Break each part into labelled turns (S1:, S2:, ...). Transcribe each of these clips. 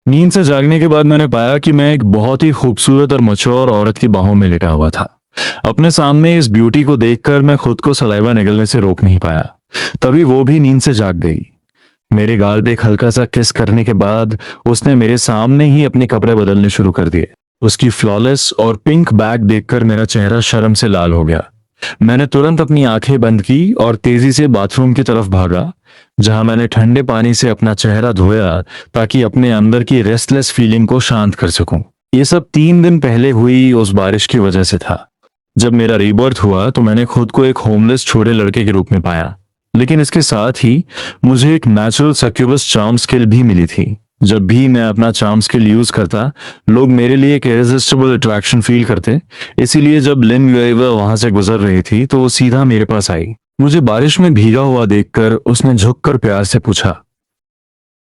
S1: नींद से जागने के बाद मैंने पाया कि मैं एक बहुत ही खूबसूरत और मैच्योर औरत की बाहों में लेटा हुआ था। अपने सामने इस ब्यूटी को देखकर मैं खुद को सलाइवा निगलने से रोक नहीं पाया। तभी वो भी नींद से जाग गई। मेरे गाल पे एक हल्का सा किस करने के बाद उसने मेरे सामने ही अपने कपड़े बदलने शुरू कर दिए। उसकी फ्लॉलेस और पिंक बैग देखकर मेरा चेहरा शर्म से लाल हो गया। मैंने तुरंत अपनी आंखें बंद की और तेजी से बाथरूम की तरफ भागा, जहां मैंने ठंडे पानी से अपना चेहरा धोया ताकि अपने अंदर की रेस्टलेस फीलिंग को शांत कर सकूं। ये सब 3 दिन पहले हुई उस बारिश की वजह से था। जब मेरा रीबर्थ हुआ तो मैंने खुद को एक होमलेस छोटे लड़के के रूप में पाया, लेकिन इसके साथ ही मुझे एक नेचुरल सक्यूबस चार्म स्किल भी मिली थी। जब भी मैं अपना चार्म स्किल यूज करता, लोग मेरे लिए एक इरेजिस्टिबल अट्रैक्शन फील करते। इसीलिए जब लिन यूएवा वहां से गुजर रही थी तो वो सीधा मेरे पास आई। मुझे बारिश में भीगा हुआ देखकर उसने झुककर प्यार से पूछा,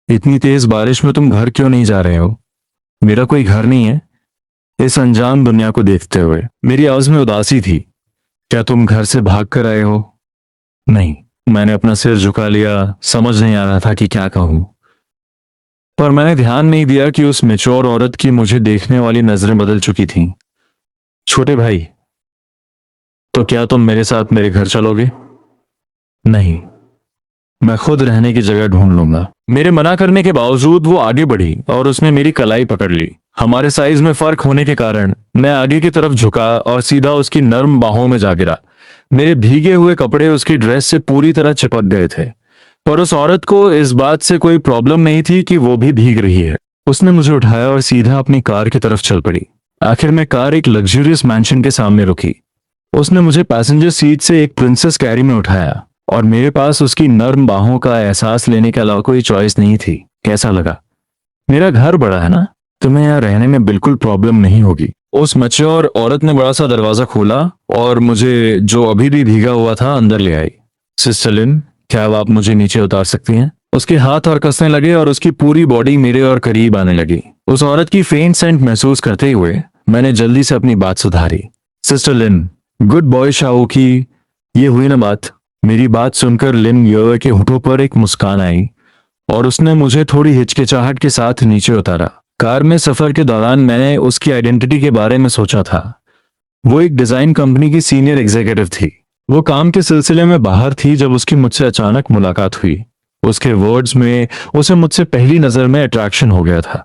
S1: इतनी तेज बारिश में तुम घर क्यों नहीं जा रहे हो? मेरा कोई घर नहीं है। इस अनजान दुनिया को देखते हुए मेरी आवाज में उदासी थी। क्या तुम घर से भाग कर आए हो? नहीं। मैंने अपना सिर झुका लिया, समझ नहीं आ रहा था कि क्या कहूं। पर मैंने ध्यान नहीं दिया कि उस मैच्योर औरत की मुझे देखने वाली नजरें बदल चुकी थीं। छोटे भाई, तो क्या तुम मेरे साथ मेरे घर चलोगे? नहीं, मैं खुद रहने की जगह ढूंढ लूंगा। मेरे मना करने के बावजूद वो आगे बढ़ी और उसने मेरी कलाई पकड़ ली। हमारे साइज में फर्क होने के कारण मैं आगे की तरफ झुका और सीधा उसकी नर्म बाहों में जा गिरा। मेरे भीगे हुए कपड़े उसकी ड्रेस से पूरी तरह चिपक गए थे, पर उस औरत को इस बात से कोई प्रॉब्लम नहीं थी कि वो भी भीग रही है। उसने मुझे उठाया और सीधा अपनी कार की तरफ चल पड़ी। आखिर में कार एक लग्जरियस मैंशन के सामने रुकी। उसने मुझे पैसेंजर सीट से एक प्रिंसेस कैरी में उठाया और मेरे पास उसकी नर्म बाहों का एहसास लेने के अलावा कोई चॉइस नहीं थी। कैसा लगा? मेरा घर बड़ा है ना, तुम्हें यहाँ रहने में बिल्कुल प्रॉब्लम नहीं होगी। उस मैच्योर औरत ने बड़ा सा दरवाजा खोला और मुझे, जो अभी भी भीगा हुआ था, अंदर ले आई। सिस्टर लिन, क्या अब आप मुझे नीचे उतार सकती हैं? उसके हाथ और कसने लगे और उसकी पूरी बॉडी मेरे और करीब आने लगी। उस औरत की फेंट सेंट महसूस करते हुए मैंने जल्दी से अपनी बात सुधारी। सिस्टर लिन, गुड बॉय शाओकी, ये हुई ना बात? मेरी बात सुनकर लिन योए के होठों पर एक मुस्कान आई और उसने मुझे थोड़ी हिचकिचाहट के साथ नीचे उतारा। कार में सफर के दौरान मैंने उसकी आइडेंटिटी के बारे में सोचा था। वो एक डिजाइन कंपनी की सीनियर एग्जीक्यूटिव थी। वो काम के सिलसिले में बाहर थी जब उसकी मुझसे अचानक मुलाकात हुई। उसके वर्ड्स में उसे मुझसे पहली नजर में अट्रैक्शन हो गया था।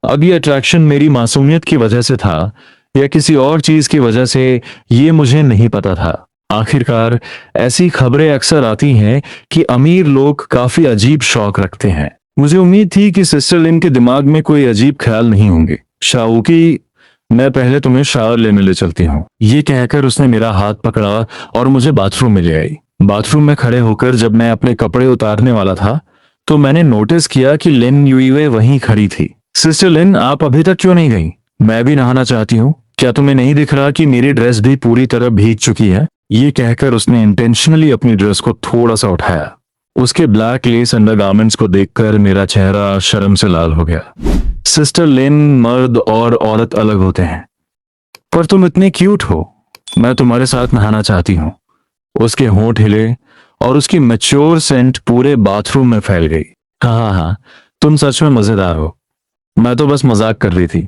S1: अब ये अट्रैक्शन मेरी मासूमियत की वजह से था या किसी और चीज की वजह से, ये मुझे नहीं पता था। आखिरकार ऐसी खबरें अक्सर आती हैं कि अमीर लोग काफी अजीब शौक रखते हैं। मुझे उम्मीद थी कि सिस्टर लिन के दिमाग में कोई अजीब ख्याल नहीं होंगे। शाओकी, मैं पहले तुम्हें शावर लेने ले चलती हूँ। ये कहकर उसने मेरा हाथ पकड़ा और मुझे बाथरूम में ले आई। बाथरूम में खड़े होकर जब मैं अपने कपड़े उतारने वाला था तो मैंने नोटिस किया कि लिन यूए वहीं खड़ी थी। सिस्टर लिन, आप अभी तक क्यों नहीं गई? मैं भी नहाना चाहती हूँ। क्या तुम्हें नहीं दिख रहा कि मेरी ड्रेस भी पूरी तरह भीग चुकी है? ये कहकर उसने इंटेंशनली अपनी ड्रेस को थोड़ा सा उठाया। उसके ब्लैक लेस अंडरगारमेंट्स को देखकर मेरा चेहरा शर्म से लाल हो गया। सिस्टर लिन, मर्द और औरत अलग होते हैं, पर तुम इतने क्यूट हो। मैं तुम्हारे साथ नहाना चाहती हूँ। उसके होंठ हिले और उसकी मैच्योर सेंट पूरे बाथरूम में फैल गई। हाँ हाँ, तुम सच में मजेदार हो। मैं तो बस मजाक कर रही थी।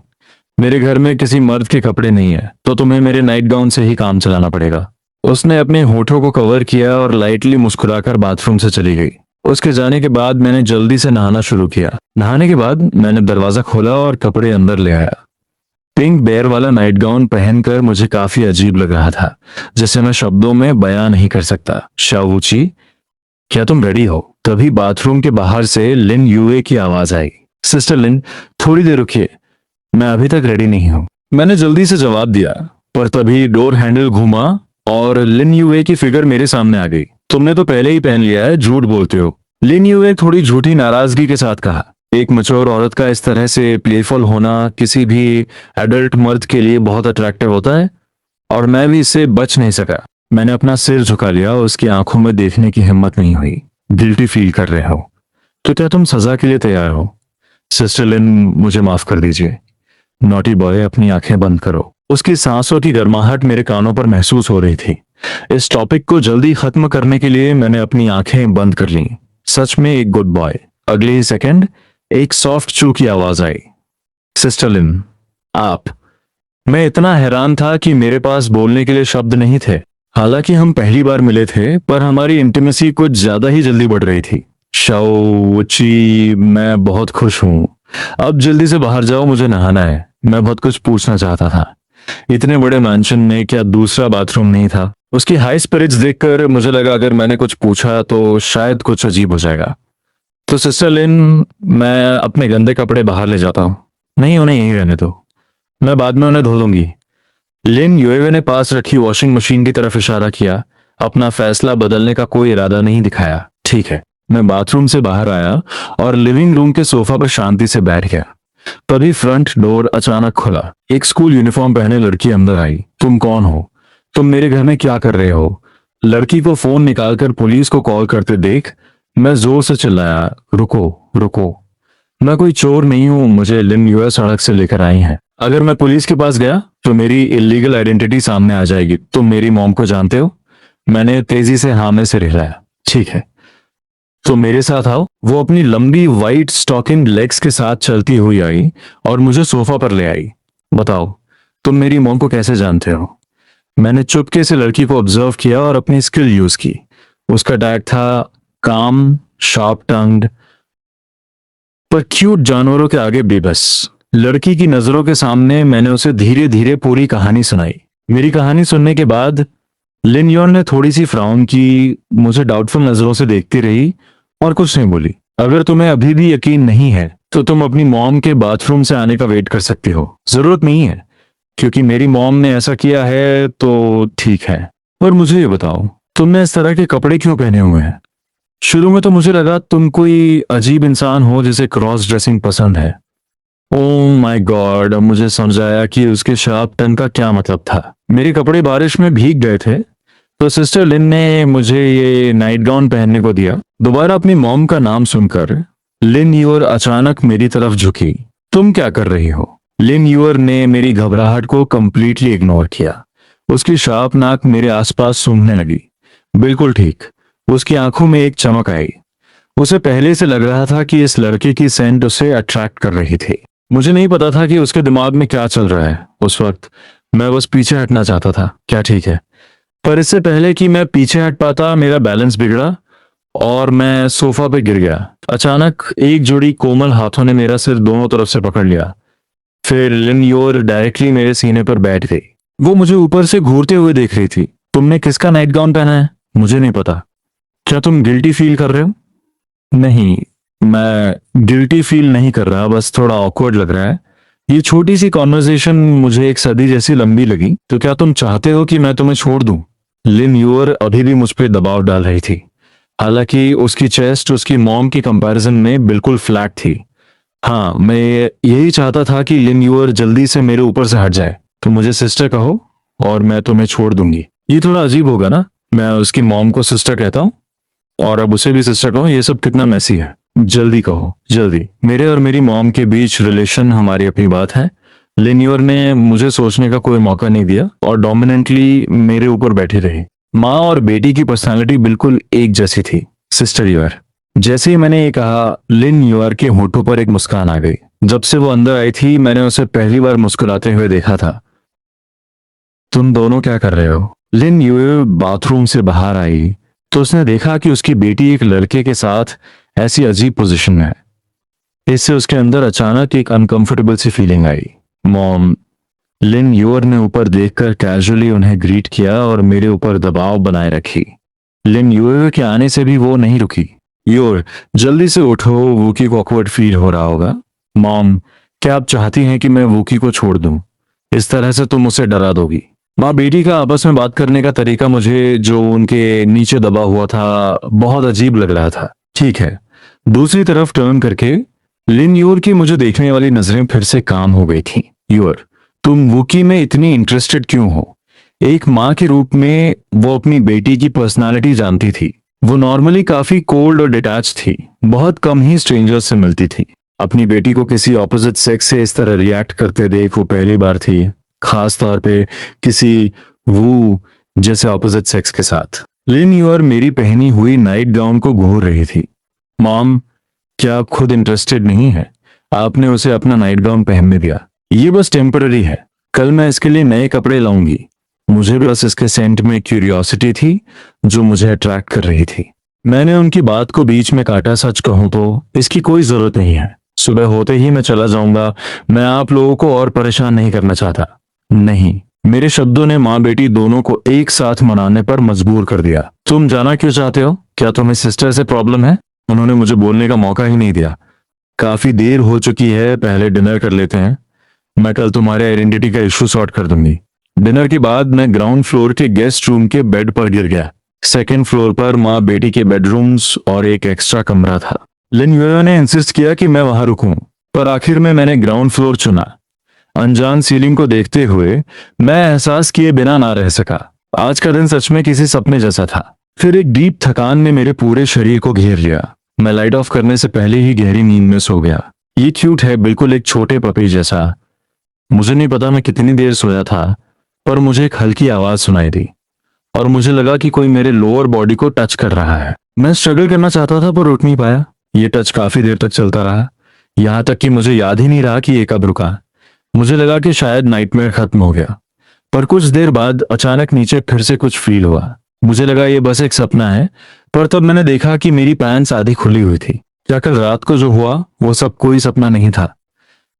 S1: मेरे घर में किसी मर्द के कपड़े नहीं है, तो तुम्हें मेरे नाइट गाउन से ही काम चलाना पड़ेगा। उसने अपने होठों को कवर किया और लाइटली मुस्कुराकर बाथरूम से चली गई। उसके जाने के बाद मैंने जल्दी से नहाना शुरू किया। नहाने के बाद मैंने दरवाजा खोला और कपड़े अंदर ले आया। पिंक बेयर वाला नाइट गाउन पहनकर मुझे काफी अजीब लग रहा था, जिसे मैं शब्दों में बयां नहीं कर सकता। शाओची, क्या तुम रेडी हो? तभी बाथरूम के बाहर से लिन यूए की आवाज आई। सिस्टर लिन, थोड़ी देर रुकिए, मैं अभी तक रेडी नहीं हूं। मैंने जल्दी से जवाब दिया, पर तभी डोर हैंडल घूमा और लिन यूए की फिगर मेरे सामने आ गई। तुमने तो पहले ही पहन लिया है, झूठ बोलते हो। लिन यूए थोड़ी झूठी नाराजगी के साथ कहा। एक मैच्योर औरत का इस तरह से प्लेफुल होना किसी भी एडल्ट मर्द के लिए बहुत अट्रैक्टिव होता है और मैं भी इससे बच नहीं सका। मैंने अपना सिर झुका लिया, उसकी आंखों में देखने की हिम्मत नहीं हुई। गिल्टी फील कर रहे हो तो क्या तुम सजा के लिए तैयार हो? सिस्टर लिन, मुझे माफ कर दीजिए। नॉटी बॉय, अपनी आंखें बंद करो। उसकी सांसों की गर्माहट मेरे कानों पर महसूस हो रही थी। इस टॉपिक को जल्दी खत्म करने के लिए मैंने अपनी आंखें बंद कर ली। सच में एक गुड बॉय। अगले ही सेकंड एक सॉफ्ट चू की आवाज आई। सिस्टर लिन, आप। मैं इतना हैरान था कि मेरे पास बोलने के लिए शब्द नहीं थे। हालांकि हम पहली बार मिले थे, पर हमारी इंटीमेसी कुछ ज्यादा ही जल्दी बढ़ रही थी। शाओची, मैं बहुत खुश हूँ। अब जल्दी से बाहर जाओ, मुझे नहाना है। मैं बहुत कुछ पूछना चाहता था। इतने बड़े मैंशन में क्या दूसरा बाथरूम नहीं था? उसकी हाई स्पिरिट्स देखकर मुझे लगा अगर मैंने कुछ पूछा तो शायद कुछ अजीब हो जाएगा। तो सिस्टर लिन, मैं अपने गंदे कपड़े बाहर ले जाता हूँ। नहीं, उन्हें यहीं रहने दो, मैं बाद में उन्हें धो लूंगी। लिन युएवे ने पास रखी वॉशिंग मशीन की तरफ इशारा किया। अपना फैसला बदलने का कोई इरादा नहीं दिखाया। ठीक है। मैं बाथरूम से बाहर आया और लिविंग रूम के सोफा पर शांति से बैठ गया। तभी फ्रंट डोर अचानक खुला। एक स्कूल यूनिफॉर्म पहने लड़की अंदर आई। तुम कौन हो? तुम मेरे घर में क्या कर रहे हो? लड़की को फोन निकालकर पुलिस को कॉल करते देख मैं जोर से चिल्लाया, रुको, रुको। मैं कोई चोर नहीं हूं, मुझे लिन यूएस सड़क से लेकर आई हैं। अगर मैं पुलिस के पास गया तो मेरी इलीगल आइडेंटिटी सामने आ जाएगी। तुम मेरी मॉम को जानते हो? मैंने तेजी से हाँ में सिर हिलाया। ठीक है, तो मेरे साथ आओ। वो अपनी लंबी वाइट स्टॉकिंग लेग्स के साथ चलती हुई आई और मुझे सोफा पर ले आई। बताओ, तुम मेरी मॉम को कैसे जानते हो? मैंने चुपके से लड़की को ऑब्जर्व किया और अपनी स्किल यूज की। उसका डायट था काम, शार्प टंग्ड, पर क्यूट जानवरों के आगे बेबस। लड़की की नजरों के सामने मैंने उसे धीरे धीरे पूरी कहानी सुनाई। मेरी कहानी सुनने के बाद लिन योन ने थोड़ी सी फ्राउन की, मुझे डाउटफुल नजरों से देखती रही और कुछ नहीं बोली। अगर तुम्हें अभी भी यकीन नहीं है तो तुम अपनी मॉम के बाथरूम से आने का वेट कर सकती हो। जरूरत नहीं है, क्योंकि मेरी मॉम ने ऐसा किया है तो ठीक है। पर मुझे ये बताओ, तुमने इस तरह के कपड़े क्यों पहने हुए हैं? शुरू में तो मुझे लगा तुम कोई अजीब इंसान हो जिसे क्रॉस ड्रेसिंग पसंद है। ओह माय गॉड, अब मुझे समझ आया कि उसके शार्प टन का क्या मतलब था। मेरे कपड़े बारिश में भीग गए थे तो सिस्टर लिन ने मुझे ये नाइट गाउन पहनने को दिया। दोबारा अपनी मॉम का नाम सुनकर लिन यूर अचानक मेरी तरफ झुकी। तुम क्या कर रही हो? लिन यूर ने मेरी घबराहट को कंप्लीटली इग्नोर किया। उसकी शार्प नाक मेरे आसपास सूंघने लगी। बिल्कुल ठीक। उसकी आंखों में एक चमक आई। उसे पहले से लग रहा था कि इस लड़के की सेंट उसे अट्रैक्ट कर रही थी। मुझे नहीं पता था कि उसके दिमाग में क्या चल रहा है उस वक्त। मैं बस पीछे हटना चाहता था। क्या ठीक है? पर इससे पहले कि मैं पीछे हट पाता, मेरा बैलेंस बिगड़ा और मैं सोफा पे गिर गया। अचानक एक जोड़ी कोमल हाथों ने मेरा सिर दोनों तरफ से पकड़ लिया। फिर लिन योर डायरेक्टली मेरे सीने पर बैठ गई। वो मुझे ऊपर से घूरते हुए देख रही थी। तुमने किसका नाइट गाउन पहना है? मुझे नहीं पता। क्या तुम गिल्टी फील कर रहे हो? नहीं, मैं गिल्टी फील नहीं कर रहा, बस थोड़ा ऑकवर्ड लग रहा है। ये छोटी सी कॉन्वर्सेशन मुझे एक सदी जैसी लंबी लगी। तो क्या तुम चाहते हो कि मैं तुम्हें छोड़ दूं? लिन यूअर अभी भी मुझ पर दबाव डाल रही थी। हालांकि उसकी चेस्ट उसकी मॉम की कंपैरिजन में बिल्कुल फ्लैट थी। हाँ, मैं यही चाहता था कि लिन यूअर जल्दी से मेरे ऊपर से हट जाए। तो मुझे सिस्टर कहो और मैं तुम्हें छोड़ दूंगी। ये थोड़ा अजीब होगा ना, मैं उसकी मॉम को सिस्टर कहता हूँ और अब उसे भी सिस्टर कहो। ये सब कितना मैसी है। जल्दी कहो, जल्दी। मेरे और मेरी मॉम के बीच रिलेशन हमारी अपनी बात है। लिन्योर ने मुझे सोचने का कोई मौका नहीं दिया और डोमिनेंटली मेरे ऊपर बैठी रही। माँ और बेटी की पर्सनालिटी बिल्कुल एक जैसी थी। सिस्टर यूर। जैसे ही मैंने ये कहा, लिन यूर के होठों पर एक मुस्कान आ गई। जब से वो अंदर आई थी मैंने उसे पहली बार मुस्कुराते हुए देखा था। तुम दोनों क्या कर रहे हो? लिन यूर बाथरूम से बाहर आई तो उसने देखा कि उसकी बेटी एक लड़के के साथ ऐसी अजीब पोजीशन में है। इससे उसके अंदर अचानक एक अनकंफर्टेबल सी फीलिंग आई। मॉम। लिन योर ने ऊपर देखकर कैजुअली उन्हें ग्रीट किया और मेरे ऊपर दबाव बनाए रखी। लिन योर के आने से भी वो नहीं रुकी। योर, जल्दी से उठो, वूकी को ऑकवर्ड फील हो रहा होगा। मॉम, क्या आप चाहती हैं कि मैं वूकी को छोड़ दूं? इस तरह से तुम उसे डरा दोगी। माँ बेटी का आपस में बात करने का तरीका मुझे जो उनके नीचे दबा हुआ था बहुत अजीब लग रहा था। ठीक है। दूसरी तरफ टर्न करके लिन योर की मुझे देखने वाली नजरें फिर से काम हो गई थी। योर, तुम वुकी में इतनी इंटरेस्टेड क्यों हो? एक माँ के रूप में वो अपनी बेटी की पर्सनालिटी जानती थी। वो नॉर्मली काफी कोल्ड और डिटैच थी। बहुत कम ही स्ट्रेंजर्स से मिलती थी। अपनी बेटी को किसी ऑपोजिट सेक्स से इस तरह रिएक्ट करते देख वो पहली बार थी, खास तौर पे किसी वू जैसे ऑपोजिट सेक्स के साथ। लिन यूर मेरी पहनी हुई नाइट गाउन को घूर रही थी। मॉम, क्या आप खुद इंटरेस्टेड नहीं है? आपने उसे अपना नाइट गाउन पहनने दिया। ये बस टेम्पररी है, कल मैं इसके लिए नए कपड़े लाऊंगी। मुझे बस इसके सेंट में क्यूरियोसिटी थी जो मुझे अट्रैक्ट कर रही थी। मैंने उनकी बात को बीच में काटा। सच कहूं तो इसकी कोई जरूरत नहीं है। सुबह होते ही मैं चला जाऊंगा। मैं आप लोगों को और परेशान नहीं करना चाहता। नहीं, मेरे शब्दों ने माँ बेटी दोनों को एक साथ मनाने पर मजबूर कर दिया। तुम जाना क्यों चाहते हो? क्या तुम्हें सिस्टर से प्रॉब्लम है? उन्होंने मुझे बोलने का मौका ही नहीं दिया। काफी देर हो चुकी है, पहले डिनर कर लेते हैं। मैं कल तुम्हारे आइडेंटिटी का इशू सॉर्ट कर दूंगी। डिनर के बाद मैं ग्राउंड फ्लोर के गेस्ट रूम के बेड पर गिर गया। सेकेंड फ्लोर पर माँ बेटी के बेडरूम्स और एक एक्स्ट्रा कमरा था। लिन यूयो ने इंसिस्ट किया कि मैं वहां रुकूं, पर आखिर में मैंने ग्राउंड फ्लोर चुना। अनजान सीलिंग को देखते हुए मैं एहसास किए बिना ना रह सका। आज का दिन सच में किसी सपने जैसा था। फिर एक डीप थकान ने मेरे पूरे शरीर को घेर लिया। मैं लाइट ऑफ करने से पहले ही गहरी नींद में सो गया। ये क्यूट है, बिल्कुल एक छोटे पपी जैसा। मुझे नहीं पता मैं कितनी देर सोया था, पर मुझे एक हल्की आवाज सुनाई दी और मुझे लगा कि कोई मेरे लोअर बॉडी को टच कर रहा है। मैं स्ट्रगल करना चाहता था पर रुक नहीं पाया। ये टच काफी देर तक चलता रहा, यहाँ तक कि मुझे याद ही नहीं रहा कि ये कब रुका। मुझे लगा कि शायद नाइटमेयर खत्म हो गया, पर कुछ देर बाद अचानक नीचे फिर से कुछ फील हुआ। मुझे लगा ये बस एक सपना है, पर तब मैंने देखा कि मेरी पैंट्स आधी खुली हुई थी। क्या कल रात को जो हुआ वो सब कोई सपना नहीं था?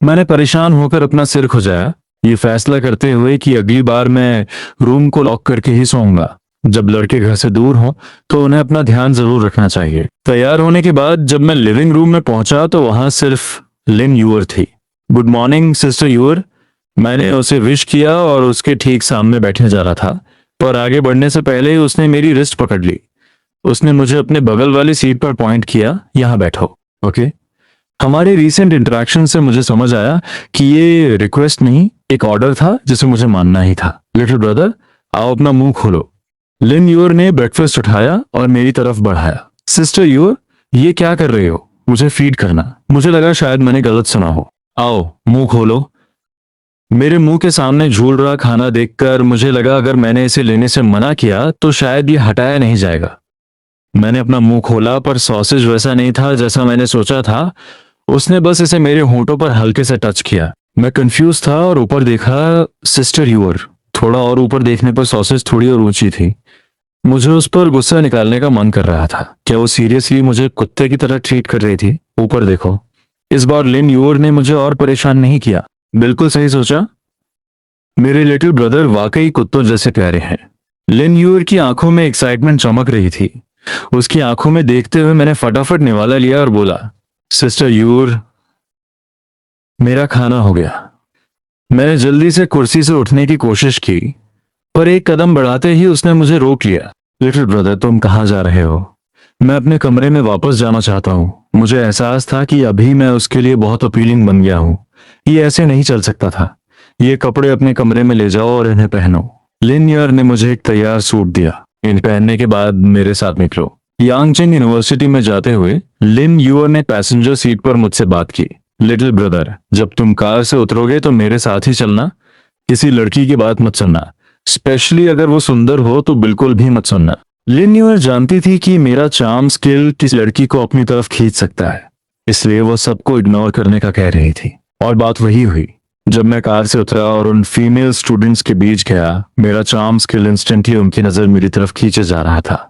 S1: मैंने परेशान होकर अपना सिर खुजाया, ये फैसला करते हुए कि अगली बार मैं रूम को लॉक करके ही सोऊंगा। जब लड़के घर से दूर हों तो उन्हें अपना ध्यान जरूर रखना चाहिए। तैयार होने के बाद जब मैं लिविंग रूम में पहुंचा तो वहां सिर्फ लिन यूअर थी। Good morning sister your. मैंने उसे विश किया और उसके ठीक सामने बैठने जा रहा था, पर आगे बढ़ने से पहले ही उसने मेरी रिस्ट पकड़ ली। उसने मुझे अपने बगल वाली सीट पर पॉइंट किया, यहाँ बैठो। ओके। हमारे रीसेंट इंटरेक्शन से मुझे समझ आया कि ये रिक्वेस्ट नहीं, एक ऑर्डर था जिसे मुझे मानना ही था। लिटिल ब्रदर, आओ अपना मुंह खोलो। लिन यूर ने ब्रेकफास्ट उठाया और मेरी तरफ बढ़ाया। सिस्टर यूर, ये क्या कर रहे हो? मुझे फीड करना। मुझे लगा शायद मैंने गलत सुना हो। आओ मुंह खोलो। मेरे मुंह के सामने झूल रहा खाना देखकर मुझे लगा अगर मैंने इसे लेने से मना किया तो शायद ये हटाया नहीं जाएगा। मैंने अपना मुंह खोला, पर सॉसेज वैसा नहीं था जैसा मैंने सोचा था। उसने बस इसे मेरे होंठों पर हल्के से टच किया। मैं कंफ्यूज था और ऊपर देखा। सिस्टर यूर, थोड़ा और ऊपर देखने पर सॉसेज थोड़ी और ऊंची थी। मुझे उस पर गुस्सा निकालने का मन कर रहा था। क्या वो सीरियसली मुझे कुत्ते की तरह ट्रीट कर रही थी? ऊपर देखो। इस बार लिन यूर ने मुझे और परेशान नहीं किया। बिल्कुल सही सोचा। मेरे लिटिल ब्रदर वाकई कुत्तों जैसे प्यारे हैं। लिन यूर की आंखों में एक्साइटमेंट चमक रही थी। उसकी आंखों में देखते हुए मैंने फटाफट निवाला लिया और बोला, सिस्टर यूर, मेरा खाना हो गया। मैंने जल्दी से कुर्सी से उठने की कोशिश की, पर एक कदम बढ़ाते ही उसने मुझे रोक लिया। लिटिल ब्रदर, तुम कहाँ जा रहे हो? मैं अपने कमरे में वापस जाना चाहता हूँ। मुझे एहसास था कि अभी मैं उसके लिए बहुत अपीलिंग बन गया हूँ। ये ऐसे नहीं चल सकता था। ये कपड़े अपने कमरे में ले जाओ और इन्हें पहनो। लिन यूर ने मुझे एक तैयार सूट दिया। इन पहनने के बाद मेरे साथ निकलो। यांगचेन यूनिवर्सिटी में जाते हुए लिन यूर ने पैसेंजर सीट पर मुझसे बात की। लिटिल ब्रदर, जब तुम कार से उतरोगे तो मेरे साथ ही चलना। किसी लड़की की बात मत सुनना, स्पेशली अगर वो सुंदर हो तो बिल्कुल भी मत सुनना। लिन यूर जानती थी कि मेरा चार्म स्किल किस लड़की को अपनी तरफ खींच सकता है, इसलिए वो सबको इग्नोर करने का कह रही थी। और बात वही हुई। जब मैं कार से उतरा और उन फीमेल स्टूडेंट्स के बीच गया, मेरा चार्म स्किल इंस्टेंटली उनकी नजर मेरी तरफ खींचे जा रहा था।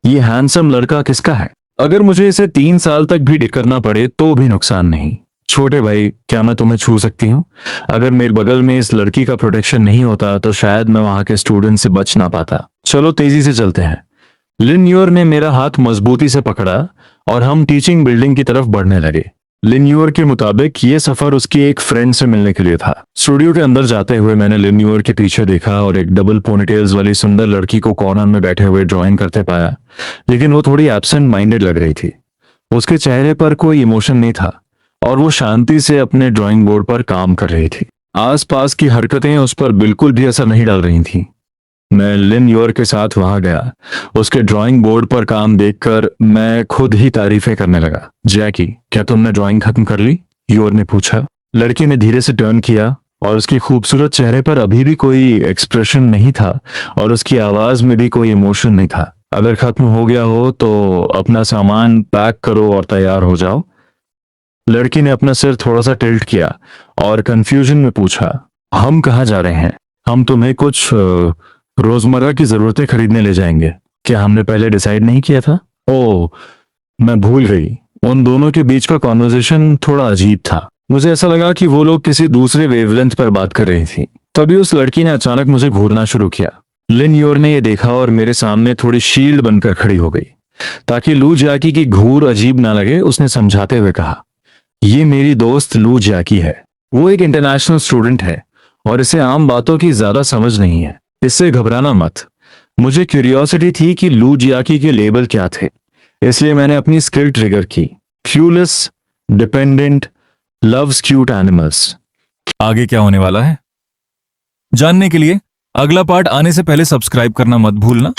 S1: ये हैंडसम लड़का किसका है? अगर मुझे इसे 3 साल तक भी करना पड़े तो भी नुकसान नहीं। छोटे भाई, क्या मैं तुम्हें छू सकती हूँ? अगर मेरे बगल में इस लड़की का प्रोटेक्शन नहीं होता तो शायद मैं वहां के स्टूडेंट से बच ना पाता। चलो तेजी से चलते हैं। लिन यूर ने मेरा हाथ मजबूती से पकड़ा और हम टीचिंग बिल्डिंग की तरफ बढ़ने लगे। लिन यूर के मुताबिक ये सफर उसकी एक फ्रेंड से मिलने के लिए था। स्टूडियो के अंदर जाते हुए मैंने लिन यूर के पीछे देखा और एक डबल पोनीटेल्स वाली सुंदर लड़की को कॉर्नर में बैठे हुए ड्राइंग करते पाया, लेकिन वो थोड़ी एब्सेंट माइंडेड लग रही थी। उसके चेहरे पर कोई इमोशन नहीं था और वो शांति से अपने ड्राइंग बोर्ड पर काम कर रही थी। आसपास की हरकतें उस पर बिल्कुल भी असर नहीं डाल रही थी। मैं लिन यूर के साथ वहां गया। उसके ड्राइंग बोर्ड पर काम देखकर मैं खुद ही तारीफें करने लगा। जैकी, क्या तुमने ड्राइंग खत्म कर ली? यूर ने पूछा। लड़की ने धीरे से टर्न किया और उसकी खूबसूरत चेहरे पर अभी भी कोई एक्सप्रेशन नहीं था और उसकी आवाज में भी कोई इमोशन नहीं था। अगर खत्म हो गया हो तो अपना सामान पैक करो और तैयार हो जाओ। लड़की ने अपना सिर थोड़ा सा टिल्ट किया और कंफ्यूजन में पूछा, हम कहाँ जा रहे हैं? हम तुम्हें कुछ रोजमर्रा की जरूरतें खरीदने ले जाएंगे। क्या हमने पहले डिसाइड नहीं किया था? ओह, मैं भूल गई। उन दोनों के बीच का कॉन्वर्सेशन थोड़ा अजीब था। मुझे ऐसा लगा कि वो लोग किसी दूसरे वेवलेंथ पर बात कर रही थी। तभी उस लड़की ने अचानक मुझे घूरना शुरू किया। लिन योर ने यह देखा और मेरे सामने थोड़ी शील्ड बनकर खड़ी हो गई ताकि लू जाकी की घूर अजीब ना लगे। उसने समझाते हुए कहा, ये मेरी दोस्त लू जाकी है। वो एक इंटरनेशनल स्टूडेंट है और इसे आम बातों की ज्यादा समझ नहीं है। इससे घबराना मत। मुझे क्यूरियोसिटी थी कि लू जियाकी के लेबल क्या थे, इसलिए मैंने अपनी स्किल ट्रिगर की। Queueless, dependent, loves cute animals.
S2: आगे क्या होने वाला है जानने के लिए अगला पार्ट आने से पहले सब्सक्राइब करना मत भूलना।